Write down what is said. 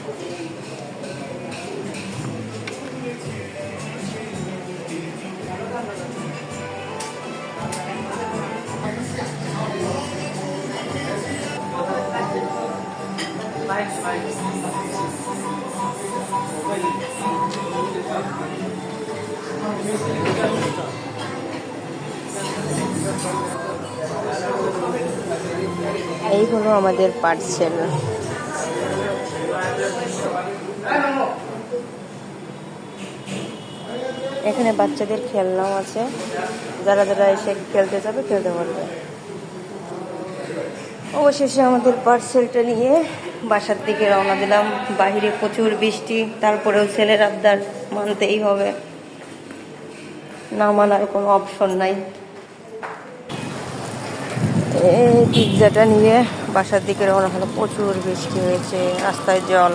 এই হলো আমাদের পার্সেল। এখানে বাচ্চাদের খেলনাও আছে, যারা যারা এসে খেলতে যাবে খেলতে পারবে। অবশেষে আমাদের পার্সেলটা নিয়ে বাসার দিকে রওনা দিলাম। বাহিরে প্রচুর বৃষ্টি, তারপরেও ছেলের আবদার মানতেই হবে, না মানার কোনো অপশন নাই। এই পিৎজাটা নিয়ে বাসার দিকে রওনা হলো। প্রচুর বৃষ্টি হয়েছে, রাস্তায় জল।